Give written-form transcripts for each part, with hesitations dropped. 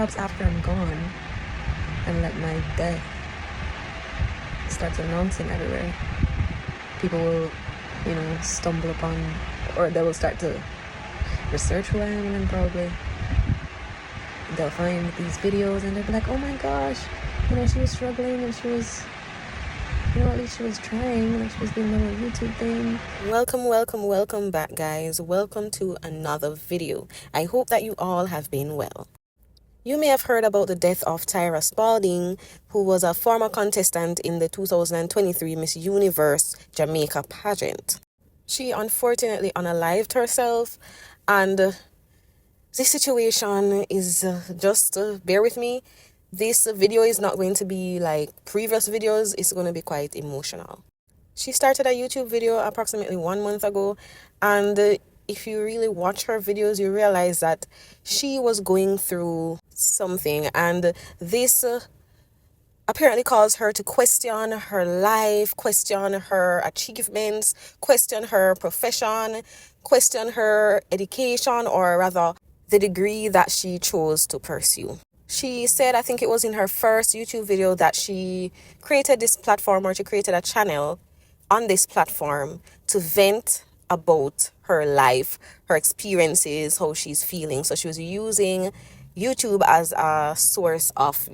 Perhaps after I'm gone and let my death starts announcing everywhere, people will, stumble upon, or they will start to research who I am, and then probably they'll find these videos and they'll be like, oh my gosh, she was struggling and she was, at least she was trying, and she was doing a little YouTube thing. Welcome back, guys. Welcome to another video. I hope that you all have been well. You may have heard about the death of Tyra Spaulding, who was a former contestant in the 2023 Miss Universe Jamaica pageant. She unfortunately unalived herself, and this situation is just bear with me. This video is not going to be like previous videos. It's going to be quite emotional. She started a YouTube video approximately 1 month ago, and if you really watch her videos, you realize that she was going through something, and this apparently caused her to question her life, question her achievements, question her profession, question her education, or rather the degree that she chose to pursue. She said, I think it was in her first YouTube video, that she created this platform, or she created a channel on this platform to vent about her life, her experiences, how she's feeling. So she was using YouTube as a source of,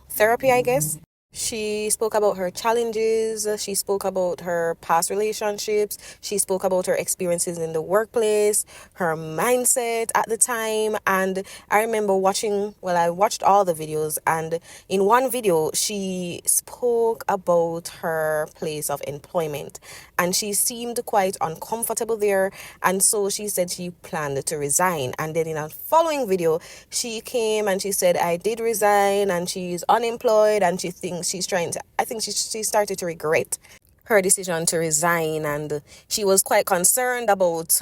therapy, I guess. She spoke about her challenges. She spoke about her past relationships. She spoke about her experiences in the workplace, her mindset at the time. And I remember I watched all the videos, and in one video, she spoke about her place of employment, and she seemed quite uncomfortable there. And so she said she planned to resign. And then in a following video, she came and she said, I did resign, and she's unemployed, and she thinks she started to regret her decision to resign, and she was quite concerned about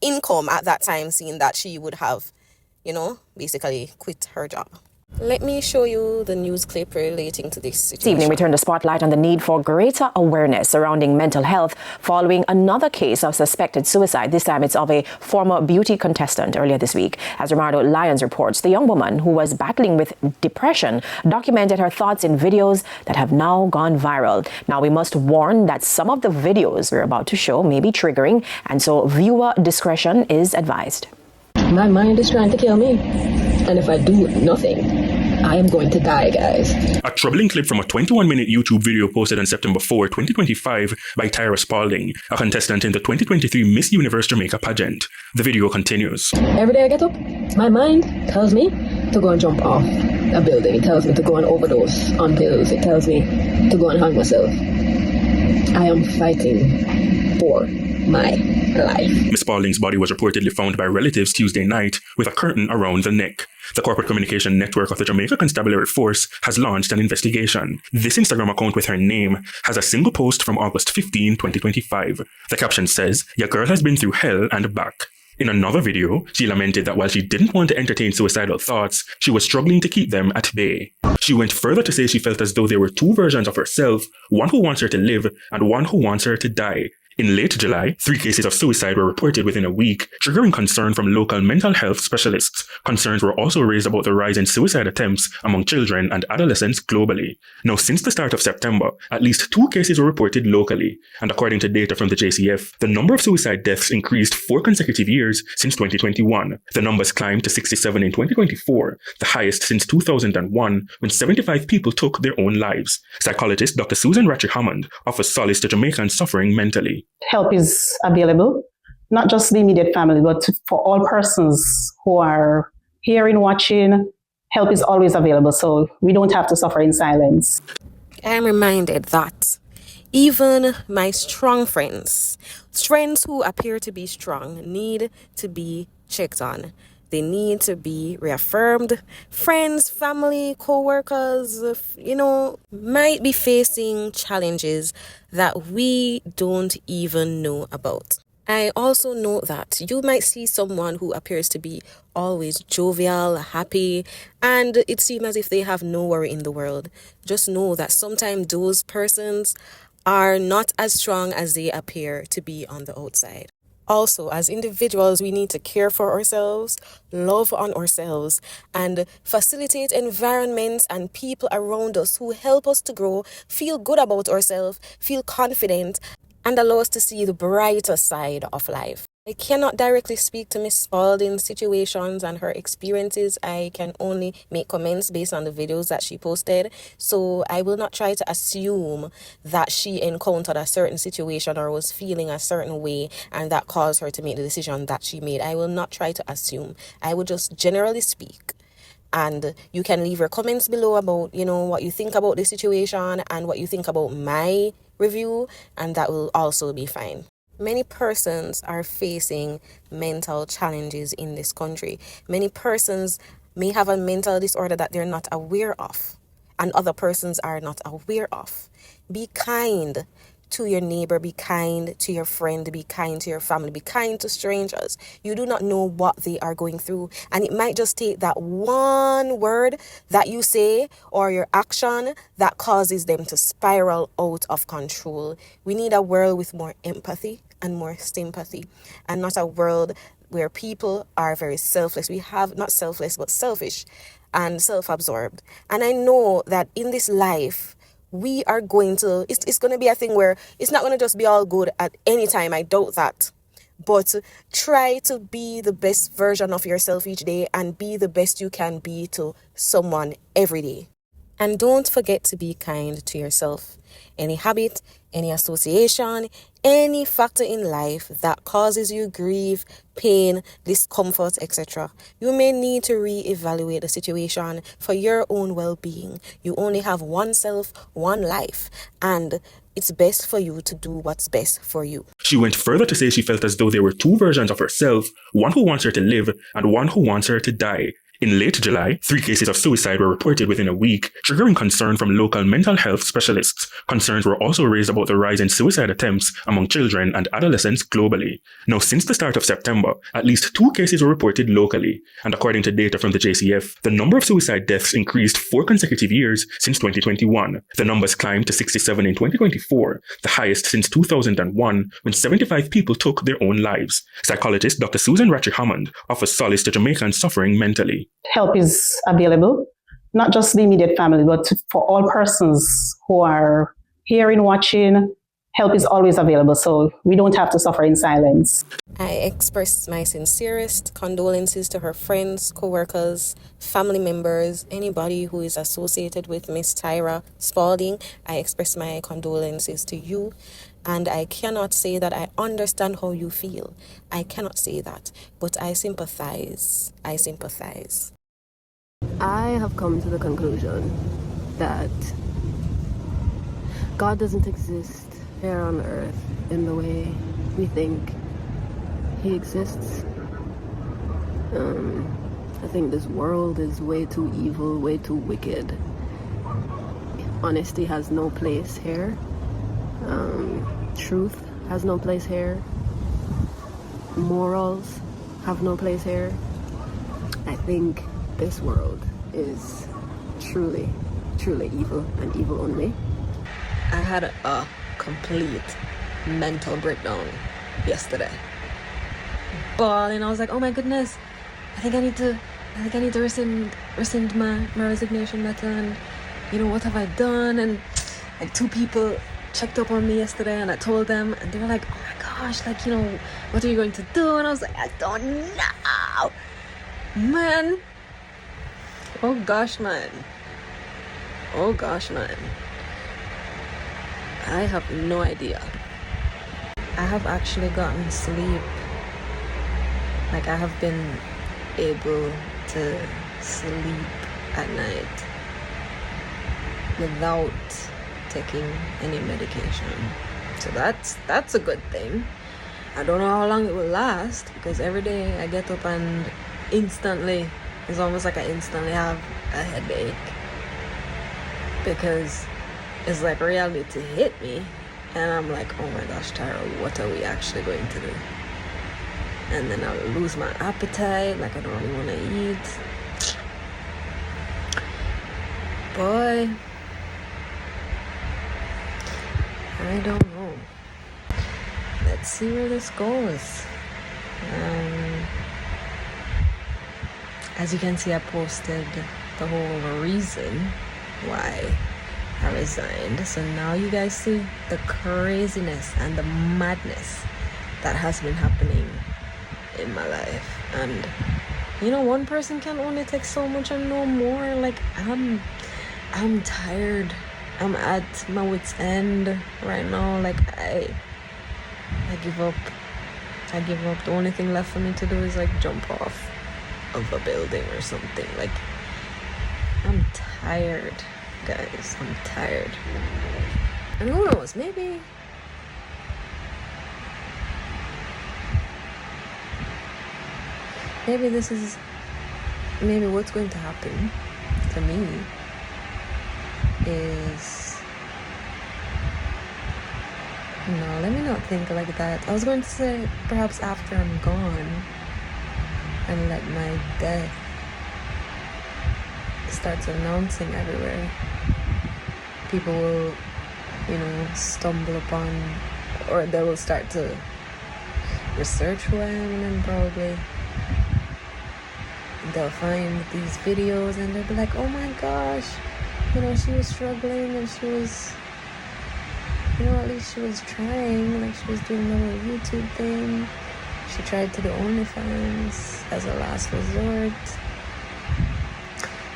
income at that time, seeing that she would have basically quit her job. Let me show you the news clip relating to this situation. This evening, we turn the spotlight on the need for greater awareness surrounding mental health following another case of suspected suicide. This time, it's of a former beauty contestant earlier this week. As Romano Lyons reports, the young woman, who was battling with depression, documented her thoughts in videos that have now gone viral. Now, we must warn that some of the videos we're about to show may be triggering, and so viewer discretion is advised. My mind is trying to kill me, and if I do nothing, I am going to die, guys. A troubling clip from a 21-minute YouTube video posted on September 4, 2025 by Tyra Spaulding, a contestant in the 2023 Miss Universe Jamaica pageant. The video continues. Every day I get up, my mind tells me to go and jump off a building. It tells me to go and overdose on pills. It tells me to go and hang myself. I am fighting for my life. Miss Spaulding's body was reportedly found by relatives Tuesday night with a curtain around the neck. The corporate communication network of the Jamaica Constabulary Force has launched an investigation. This Instagram account with her name has a single post from August 15, 2025. The caption says, "Your girl has been through hell and back." In another video, she lamented that while she didn't want to entertain suicidal thoughts, she was struggling to keep them at bay. She went further to say she felt as though there were two versions of herself, one who wants her to live and one who wants her to die. In late July, 3 cases of suicide were reported within a week, triggering concern from local mental health specialists. Concerns were also raised about the rise in suicide attempts among children and adolescents globally. Now, since the start of September, at least 2 cases were reported locally, and according to data from the JCF, the number of suicide deaths increased 4 consecutive years since 2021. The numbers climbed to 67 in 2024, the highest since 2001, when 75 people took their own lives. Psychologist Dr. Susan Ratchie Hammond offers solace to Jamaicans suffering mentally. Help is available, not just the immediate family, but for all persons who are hearing, watching. Help is always available, so we don't have to suffer in silence. I'm reminded that even my strong friends who appear to be strong, need to be checked on. They need to be reaffirmed. Friends, family, co-workers, might be facing challenges that we don't even know about. I also know that you might see someone who appears to be always jovial, happy, and it seems as if they have no worry in the world. Just know that sometimes those persons are not as strong as they appear to be on the outside. Also, as individuals, we need to care for ourselves, love on ourselves, and facilitate environments and people around us who help us to grow, feel good about ourselves, feel confident, and allow us to see the brighter side of life. I cannot directly speak to Miss Spaulding's situations and her experiences. I can only make comments based on the videos that she posted. So I will not try to assume that she encountered a certain situation or was feeling a certain way and that caused her to make the decision that she made. I will not try to assume. I will just generally speak. And you can leave your comments below about, what you think about the situation and what you think about my review, and that will also be fine. Many persons are facing mental challenges in this country. Many persons may have a mental disorder that they're not aware of, and other persons are not aware of. Be kind to your neighbor, be kind to your friend, be kind to your family, be kind to strangers. You do not know what they are going through, and it might just take that one word that you say or your action that causes them to spiral out of control. We need a world with more empathy and more sympathy, and not a world where people are very selfless. We have not selfless, but selfish and self-absorbed. And I know that in this life, we are going to, it's going to be a thing where it's not going to just be all good at any time. I doubt that. But try to be the best version of yourself each day and be the best you can be to someone every day. And don't forget to be kind to yourself. Any habit, any association, any factor in life that causes you grief, pain, discomfort, etc. You may need to reevaluate the situation for your own well-being. You only have one self, one life, and it's best for you to do what's best for you. She went further to say she felt as though there were two versions of herself, one who wants her to live and one who wants her to die. In late July, 3 cases of suicide were reported within a week, triggering concern from local mental health specialists. Concerns were also raised about the rise in suicide attempts among children and adolescents globally. Now, since the start of September, at least 2 cases were reported locally, and according to data from the JCF, the number of suicide deaths increased 4 consecutive years since 2021. The numbers climbed to 67 in 2024, the highest since 2001, when 75 people took their own lives. Psychologist Dr. Susan Ratchie-Hammond offers solace to Jamaicans suffering mentally. Help is available, not just the immediate family, but for all persons who are hearing, watching. Help is always available, so we don't have to suffer in silence. I express my sincerest condolences to her friends, co-workers, family members, anybody who is associated with Miss Tyra Spaulding. I express my condolences to you, and I cannot say that I understand how you feel. I cannot say that, but I sympathize. I sympathize. I have come to the conclusion that God doesn't exist here on earth in the way we think he exists. I think this world is way too evil, way too wicked. Honesty has no place here. Truth has no place here. Morals have no place here. I think this world is truly, truly evil and evil only. I had a complete mental breakdown yesterday. Bawling, I was like, oh my goodness, I think I need to rescind my resignation letter, and what have I done? And like 2 people checked up on me yesterday, and I told them, and they were like, oh my gosh, what are you going to do? And I was like, I don't know, man. Oh gosh, man. I have no idea. I have actually gotten sleep. Like, I have been able to sleep at night without taking any medication. So that's a good thing. I don't know how long it will last, because every day I get up and instantly, it's almost like I instantly have a headache, because it's like reality hit me, and I'm like, oh my gosh, Tyra, what are we actually going to do? And then I'll lose my appetite, like I don't really want to eat. Boy, I don't know. Let's see where this goes. As you can see, I posted the whole reason why I resigned. So now you guys see the craziness and the madness that has been happening in my life. And you know, one person can only take so much and no more. Like I'm tired. I'm at my wit's end right now. Like I give up. I give up. The only thing left for me to do is like jump off of a building or something. Like I'm tired, guys. I'm tired. And who knows, maybe this is maybe what's going to happen to me is, no, let me not think like that. I was going to say perhaps after I'm gone and let my death starts announcing everywhere, people will, you know, stumble upon, or they will start to research who I am, and then probably they'll find these videos and they'll be like, oh my gosh, you know, she was struggling and she was, you know, at least she was trying, like she was doing the whole YouTube thing. She tried to do OnlyFans as a last resort.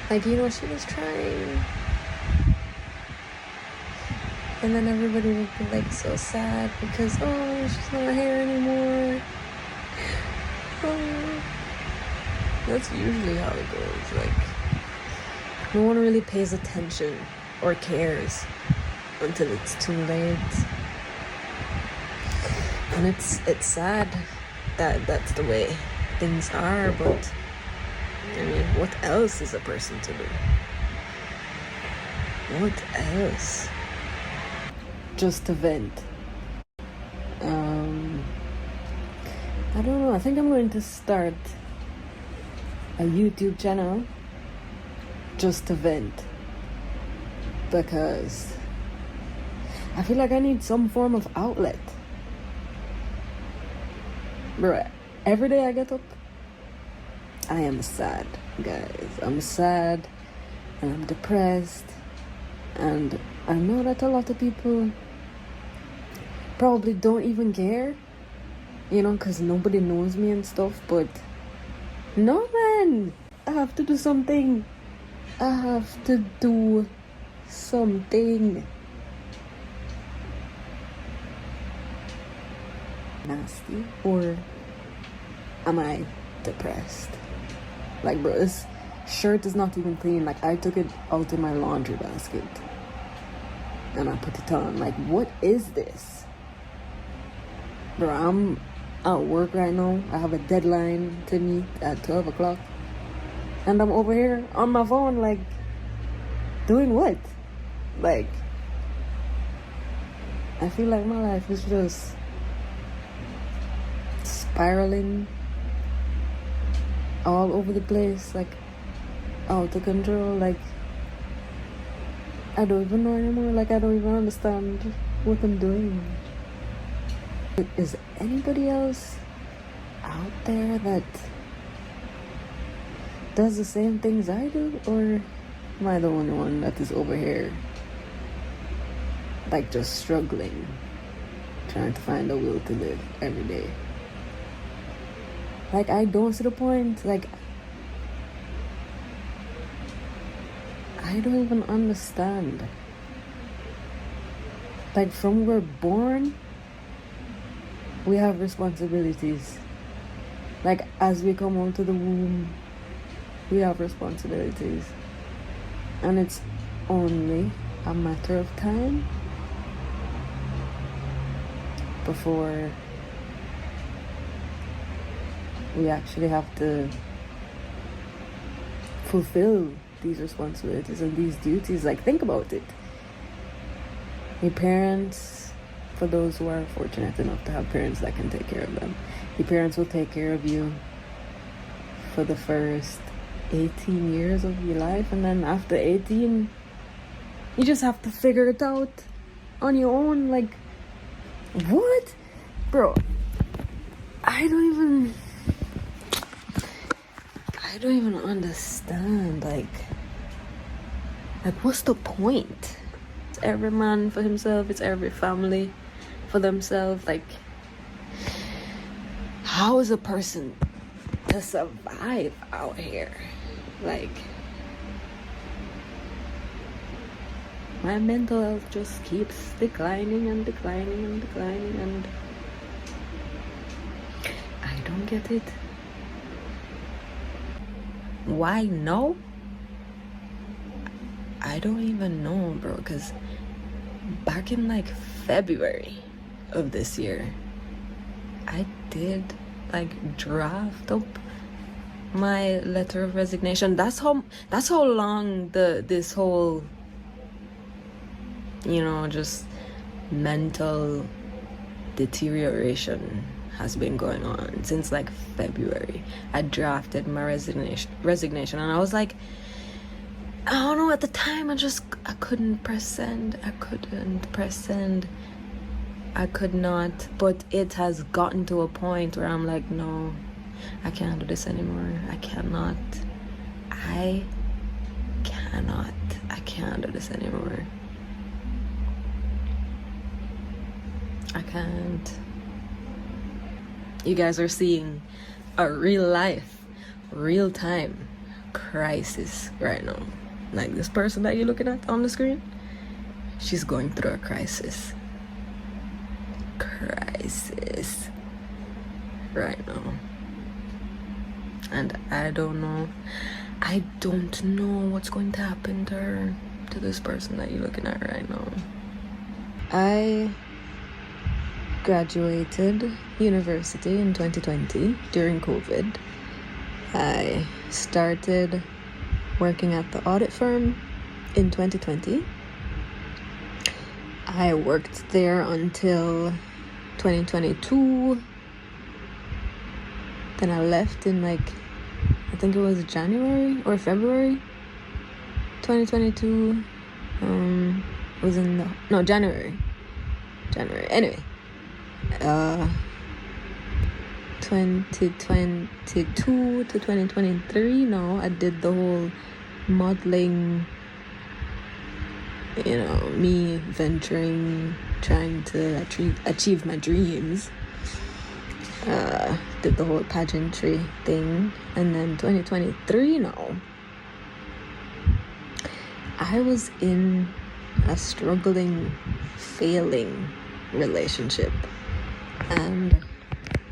Like, you know, she was trying. And then everybody would be like so sad because, oh, she's not here anymore. Oh. That's usually how it goes. Like, no one really pays attention or cares until it's too late. And it's sad that that's the way things are, but I mean, what else is a person to do? What else? Just to vent. I don't know. I think I'm going to start a YouTube channel just to vent, because I feel like I need some form of outlet. Bro, every day I get up, I am sad, guys. I'm sad and I'm depressed, and I know that a lot of people probably don't even care, you know, because nobody knows me and stuff, but no, man, I have to do something. I have to do something. Nasty, or am I depressed? Like, bro, this shirt is not even clean. Like, I took it out in my laundry basket and I put it on. Like, what is this? Bro, I'm at work right now. I have a deadline to meet at 12 o'clock. And I'm over here on my phone, like, doing what? Like, I feel like my life is just spiraling all over the place, like, out of control. Like, I don't even know anymore. Like, I don't even understand what I'm doing. Is anybody else out there that does the same things I do, or am I the only one that is over here, like, just struggling, trying to find a will to live every day? Like, I don't see the point. Like, I don't even understand. Like, from we're born, we have responsibilities. Like, as we come out of the womb, we have responsibilities. And it's only a matter of time before we actually have to fulfill these responsibilities and these duties. Like, think about it. Your parents, for those who are fortunate enough to have parents that can take care of them, your parents will take care of you for the first 18 years of your life, and then after 18, you just have to figure it out on your own. Like, what? Bro, I don't even understand, like what's the point? It's every man for himself, it's every family for themselves. Like, how is a person to survive out here? Like, my mental health just keeps declining and declining and declining, and I don't get it. Why no? I don't even know, bro, because back in like February of this year, I did like draft up my letter of resignation. That's how long this whole, you know, just mental deterioration has been going on since like February. I drafted my resignation, and I was like, I don't know, at the time I couldn't press send. I could not. But it has gotten to a point where I'm like, no, I can't do this anymore. I can't do this anymore. I can't. You guys are seeing a real life, real time crisis right now. Like, this person that you're looking at on the screen, she's going through a crisis right now. And I don't know what's going to happen to her, to this person that you're looking at right now. I graduated university in 2020 during COVID. I started working at the audit firm in 2020. I worked there until 2022. Then I left in like, I think it was January or February 2022. January. Anyway, 2022 to 2023, I did the whole modeling, you know, me venturing, trying to achieve my dreams. Did the whole pageantry thing. And then 2023, I was in a struggling, failing relationship, and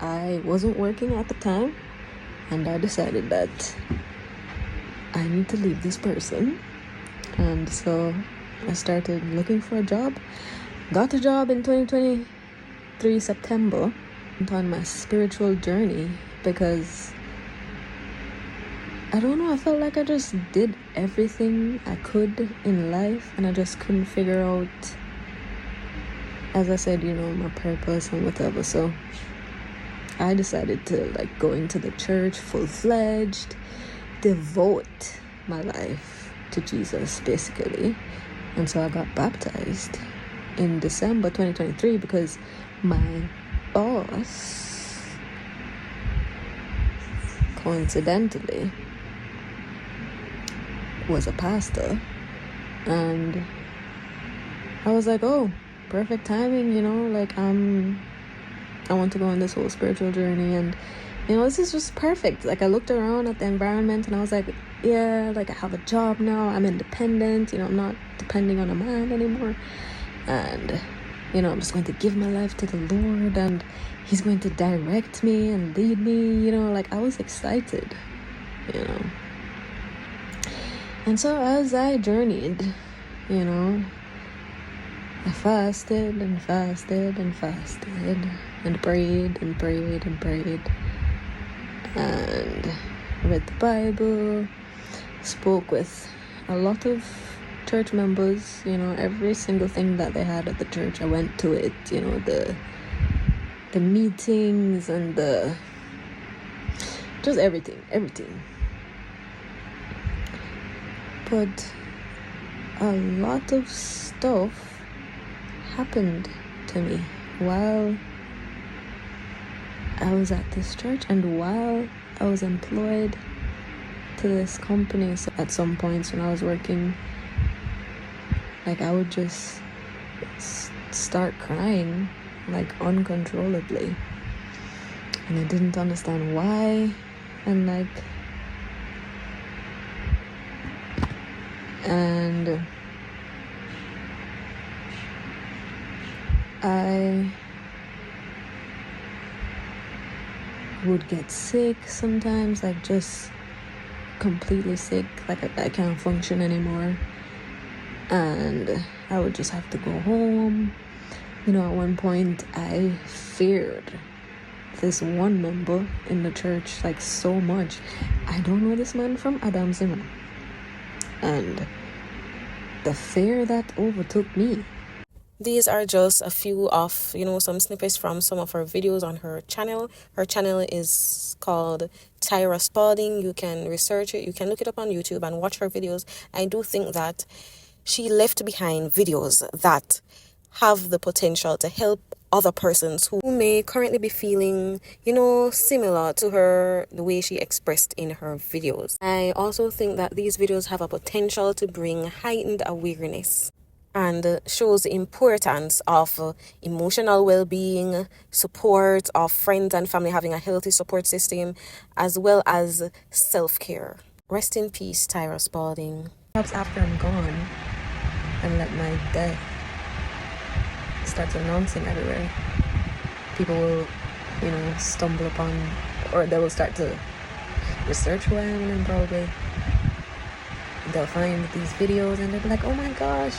I wasn't working at the time, and I decided that I need to leave this person. And so I started looking for a job, got a job in 2023 September. On my spiritual journey, because I don't know, I felt like I just did everything I could in life, and I just couldn't figure out, as I said, you know, my purpose and whatever. So I decided to like go into the church full-fledged, devote my life to Jesus basically. And so I got baptized in December 2023 because my boss, coincidentally, was a pastor, and I was like, oh, perfect timing, you know, like I want to go on this whole spiritual journey, and you know, this is just perfect. Like, I looked around at the environment and I was like, yeah, like I have a job now, I'm independent, you know, I'm not depending on a man anymore, and you know, I'm just going to give my life to the Lord, and He's going to direct me and lead me, you know, like I was excited, you know. And so as I journeyed, you know, I fasted and fasted and fasted and prayed and prayed and prayed and read the Bible, spoke with a lot of church members, you know, every single thing that they had at the church, I went to it, you know, the meetings and just everything. But a lot of stuff happened to me while I was at this church, and while I was employed to this company, so at some points when I was working, like I would just start crying like uncontrollably, and I didn't understand why, and I would get sick sometimes, like just completely sick, like I can't function anymore, and I would just have to go home. You know, at one point I feared this one member in the church like so much. I don't know this man from Adam Zimmer, and the fear that overtook me. These are just a few of, some snippets from some of her videos on her channel. Her channel is called Tyra Spaulding. You can research it. You can look it up on YouTube and watch her videos. I do think that she left behind videos that have the potential to help other persons who may currently be feeling, similar to her, the way she expressed in her videos. I also think that these videos have a potential to bring heightened awareness and shows the importance of emotional well-being, support of friends and family, having a healthy support system, as well as self-care. Rest in peace, Tyra Spaulding. Perhaps after I'm gone, and let my death starts announcing everywhere, people will, stumble upon, or they will start to research who I am, and probably they'll find these videos and they'll be like, oh my gosh,